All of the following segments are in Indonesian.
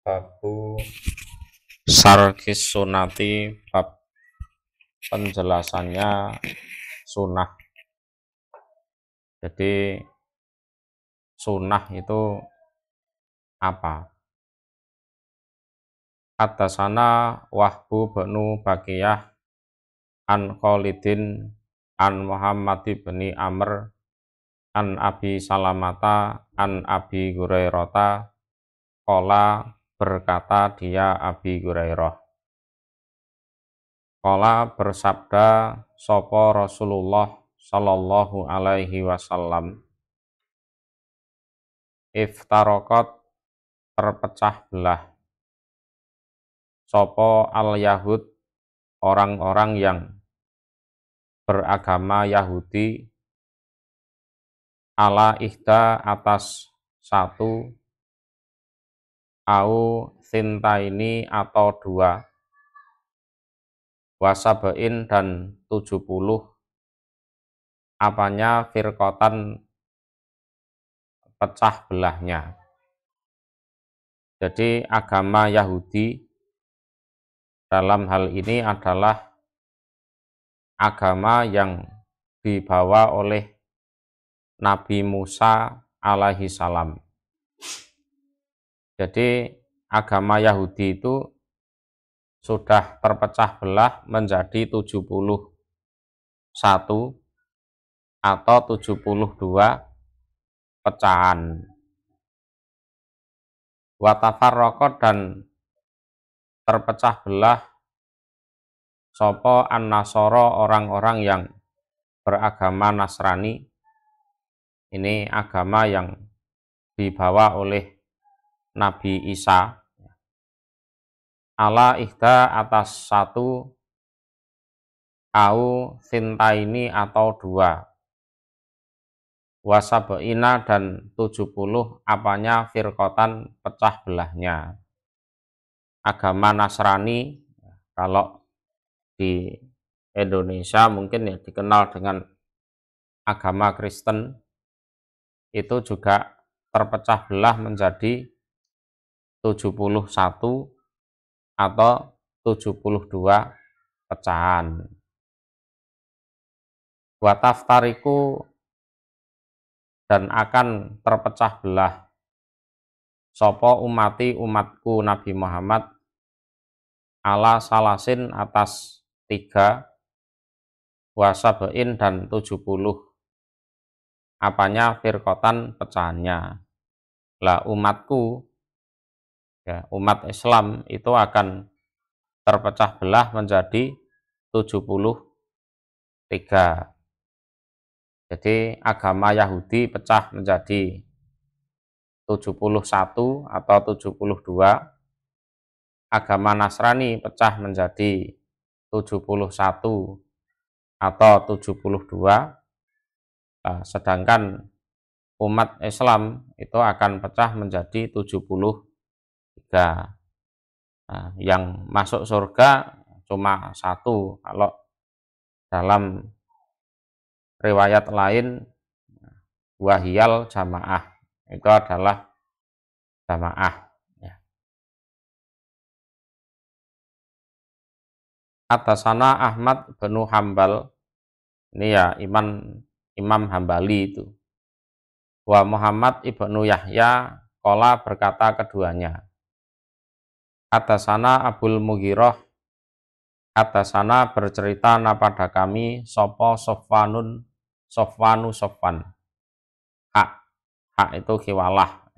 Babu Sarkis Sunati, bab penjelasannya sunnah. Jadi sunnah itu apa? Haddatsana Wahbu bnu Bakiyah an Khalidin an Muhammad bin Amr an Abi Salamata an Abi Hurairah qala, berkata dia Abi Hurairah, qala bersabda sapa Rasulullah sallallahu alaihi wasallam, iftaraqat terpecah belah sapa al-Yahud orang-orang yang beragama Yahudi ala ihda atas satu au sintaini atau dua wasabain dan 70 apanya firqatan pecah belahnya. Jadi agama Yahudi dalam hal ini adalah agama yang dibawa oleh Nabi Musa alaihi salam. Jadi agama Yahudi itu sudah terpecah belah menjadi 71 atau 72 pecahan. Watafarraqat dan terpecah belah sopo an-nasoro orang-orang yang beragama Nasrani. Ini agama yang dibawa oleh Nabi Isa ala ihda atas satu au sintaini atau dua wasabaina dan 70 apanya firqatan pecah belahnya. Agama Nasrani kalau di Indonesia mungkin ya dikenal dengan agama Kristen, itu juga terpecah belah menjadi 71 atau 72 pecahan. Wataftariku dan akan terpecah belah sopo umati umatku Nabi Muhammad ala salasin atas 3 wasabain dan 70 apanya firqatan pecahannya. Lah umatku ya, umat Islam itu akan terpecah belah menjadi 73. Jadi agama Yahudi pecah menjadi 71 atau 72, agama Nasrani pecah menjadi 71 atau 72, sedangkan umat Islam itu akan pecah menjadi 73. Yang masuk surga cuma 1, kalau dalam riwayat lain wahiyal jamaah, itu adalah jamaah ya. Atasana Ahmad bin Hambal, ini ya Imam Hambali itu. Wa Muhammad ibnu Yahya qala, berkata keduanya. Atasana Abul Mughirah, atasana bercerita pada kami sopo Sofwanu Sofwan. Hak itu khiwalah.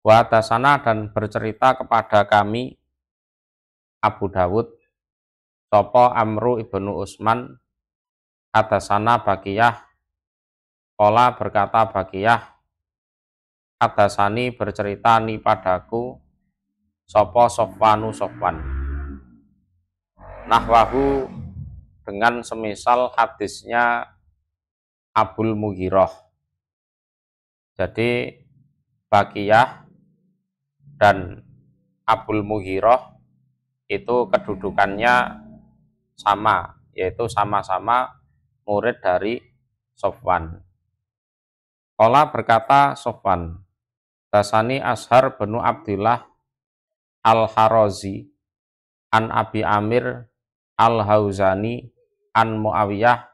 Wa atasana dan bercerita kepada kami Abu Dawud sopo Amru ibnu Usman atasana Bakiyah qala, berkata Bakiyah atasani bercerita ni padaku sopo Sofwanu Sofwan nahwahu dengan semisal hadisnya Abul Mughirah. Jadi Bakiyah dan Abul Mughirah itu kedudukannya sama, yaitu sama-sama murid dari Sofwan. Qala, berkata Sofwan, dasani Ashar bin Abdillah Al-Harazi an Abi Amir Al-Hauzani an Muawiyah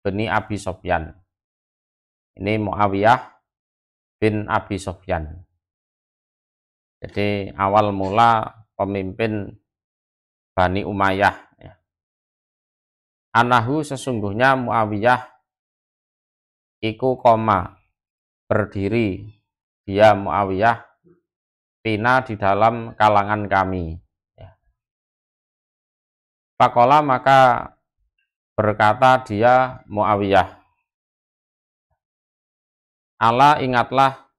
bin Abi Sofyan. Ini Muawiyah bin Abi Sofyan. Jadi awal mula pemimpin Bani Umayyah. Ya. Anahu sesungguhnya Muawiyah iku koma berdiri dia Muawiyah pina di dalam kalangan kami. Ya. Faqala maka berkata dia Muawiyah, ala ingatlah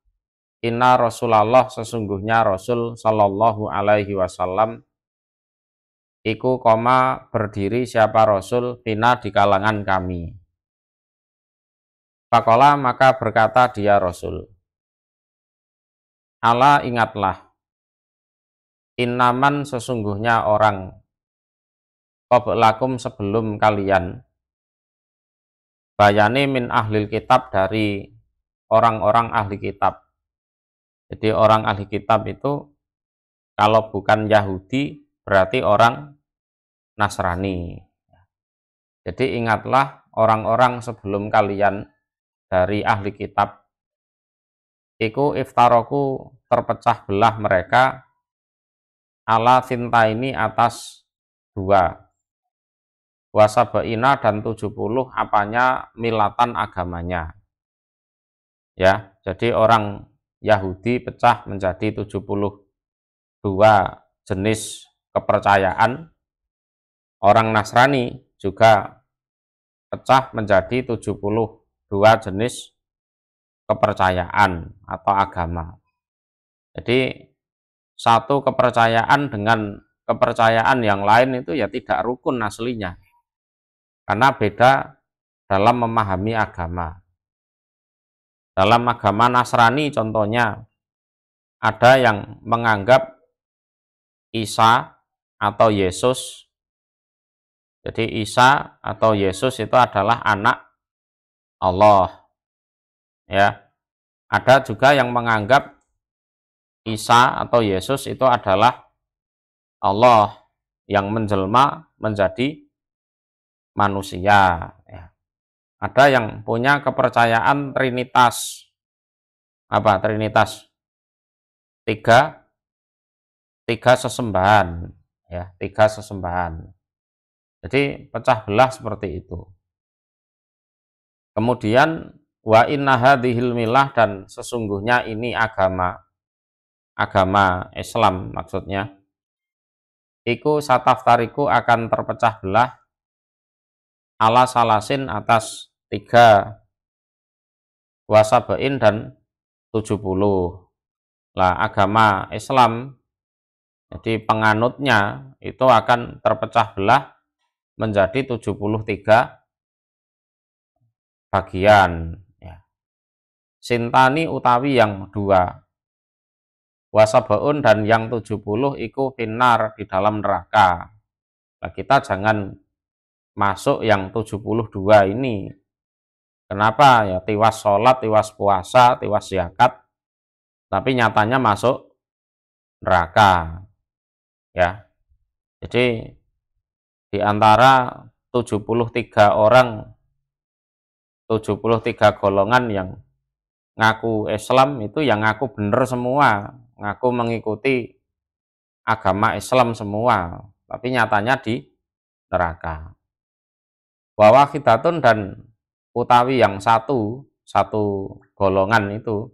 inna Rasulullah sesungguhnya Rasul sallallahu alaihi wasallam iku koma berdiri siapa Rasul pina di kalangan kami. Faqala maka berkata dia Rasul, ala ingatlah innaman sesungguhnya orang qablakum sebelum kalian bayani min ahlil kitab dari orang-orang ahli kitab. Jadi orang ahli kitab itu kalau bukan Yahudi berarti orang Nasrani. Jadi ingatlah orang-orang sebelum kalian dari ahli kitab iku iftaroku terpecah belah mereka ala sinta ini atas 2 wasabaina dan 70 apanya milatan agamanya. Ya, jadi orang Yahudi pecah menjadi 72 jenis kepercayaan. Orang Nasrani juga pecah menjadi 72 jenis kepercayaan atau agama. Jadi satu kepercayaan dengan kepercayaan yang lain itu ya tidak rukun aslinya. Karena beda dalam memahami agama. Dalam agama Nasrani contohnya ada yang menganggap Isa atau Yesus. Jadi Isa atau Yesus itu adalah anak Allah. Ya. Ada juga yang menganggap Isa atau Yesus itu adalah Allah yang menjelma menjadi manusia. Ya. Ada yang punya kepercayaan Trinitas. Apa Trinitas? Tiga sesembahan. Ya, 3 sesembahan. Jadi pecah belah seperti itu. Kemudian wa inna hadhil milah dan sesungguhnya ini agama Islam maksudnya. Iku sataftariku akan terpecah belah ala salasin atas 3 wasabain dan 70. Lah agama Islam jadi penganutnya itu akan terpecah belah menjadi 73 bagian. Ya. Sintani utawi yang 2 wasabaun dan yang 70 iku finar di dalam neraka. Nah, kita jangan masuk yang 72 ini. Kenapa? Ya tiwas sholat, tiwas puasa, tiwas zakat, tapi nyatanya masuk neraka. Ya. Jadi di antara 73 golongan yang ngaku Islam itu yang ngaku bener semua, ngaku mengikuti agama Islam semua, tapi nyatanya di neraka. Wa wahidatun dan utawi yang satu golongan itu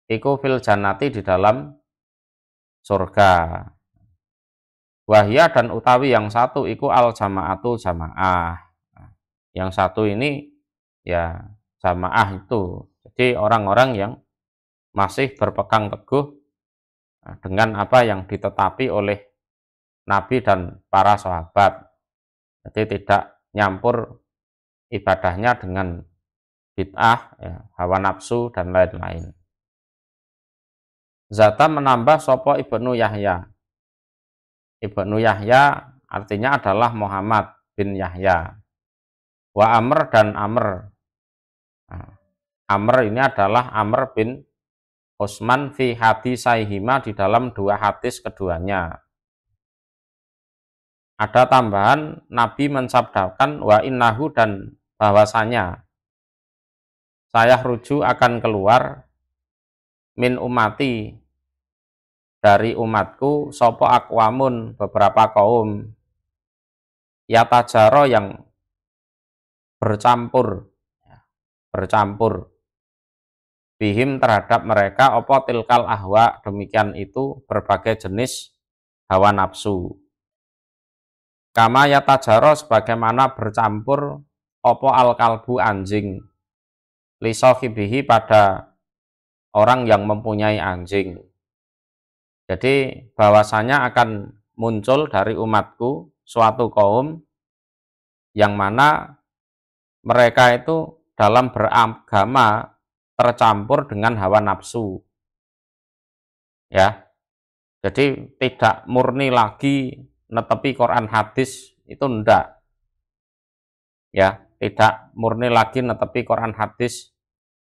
iku fil jannati di dalam surga. Wahya dan utawi yang satu iku al jama'atu jamaah. Yang satu ini ya jamaah itu. Jadi orang-orang yang masih berpegang teguh dengan apa yang ditetapi oleh Nabi dan para sahabat. Jadi tidak nyampur ibadahnya dengan bid'ah, ya, hawa nafsu dan lain-lain. Zata menambah sopo Ibnu Yahya. Ibnu Yahya artinya adalah Muhammad bin Yahya. Wa Amr dan Amr. Nah, Amr ini adalah Amr bin Utsman fi hadisaihima di dalam dua hadis keduanya. Ada tambahan Nabi mensabdakan wa innahu dan bahwasanya saya rujuk akan keluar min umati dari umatku sopo akwamun beberapa kaum yatajaro yang bercampur bihim terhadap mereka opo tilkal ahwa demikian itu berbagai jenis hawa nafsu kama yatajaro sebagaimana bercampur opo al kalbu anjing lisohibihi pada orang yang mempunyai anjing. Jadi bahwasanya akan muncul dari umatku suatu kaum yang mana mereka itu dalam beragama tercampur dengan hawa nafsu. Ya. Jadi tidak murni lagi netepi Quran hadis itu enggak. Ya, tidak murni lagi netepi Quran hadis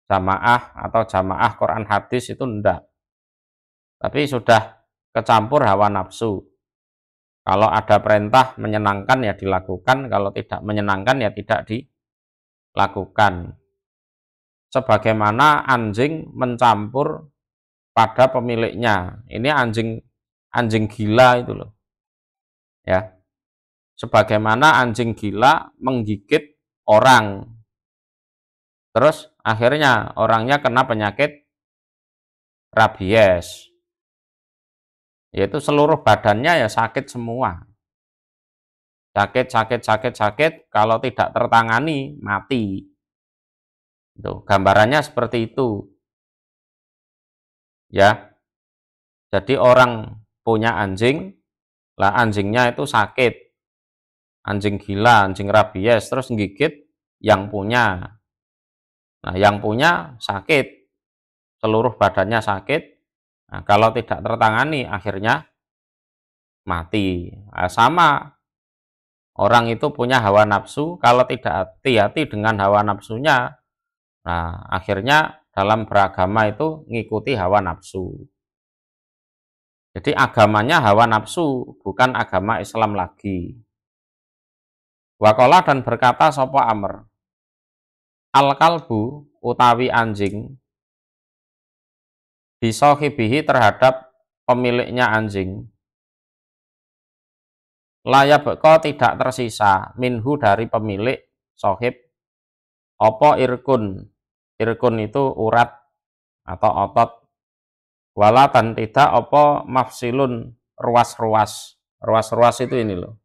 jamaah atau jamaah Quran hadis itu enggak. Tapi sudah kecampur hawa nafsu. Kalau ada perintah menyenangkan ya dilakukan, kalau tidak menyenangkan ya tidak dilakukan. Sebagaimana anjing mencampur pada pemiliknya. Ini anjing gila itu loh. Ya. Sebagaimana anjing gila menggigit orang. Terus akhirnya orangnya kena penyakit rabies. Yaitu seluruh badannya ya sakit semua. Sakit, kalau tidak tertangani mati. Itu gambarannya seperti itu. Ya. Jadi orang punya anjing, lah anjingnya itu sakit. Anjing gila, anjing rabies terus gigit yang punya. Nah, yang punya sakit. Seluruh badannya sakit. Nah, kalau tidak tertangani akhirnya mati. Nah, sama orang itu punya hawa nafsu, kalau tidak hati-hati dengan hawa nafsunya, nah akhirnya dalam beragama itu ngikuti hawa nafsu. Jadi agamanya hawa nafsu, bukan agama Islam lagi. Waqala dan berkata sapa Amr, al-kalbu utawi anjing bisohibihi terhadap pemiliknya anjing layak beko tidak tersisa minhu dari pemilik sohib opo irkun itu urat atau otot wala dan tidak opo mafsilun ruas itu ini loh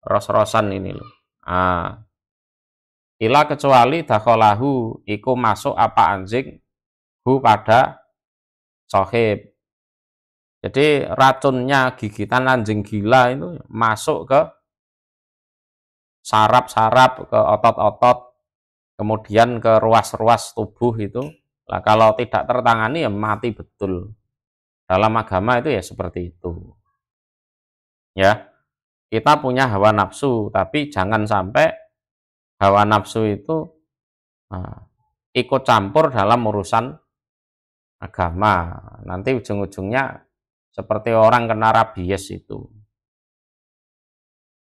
ros-rosan ini loh ila kecuali dakholahu iku masuk apa anjing hu pada sohib. Jadi racunnya gigitan anjing gila itu masuk ke saraf-saraf, ke otot-otot, kemudian ke ruas-ruas tubuh itu. Lah kalau tidak tertangani ya mati betul. Dalam agama itu ya seperti itu. Ya. Kita punya hawa nafsu, tapi jangan sampai hawa nafsu itu ikut campur dalam urusan agama. Nanti ujung-ujungnya seperti orang kena rabies itu.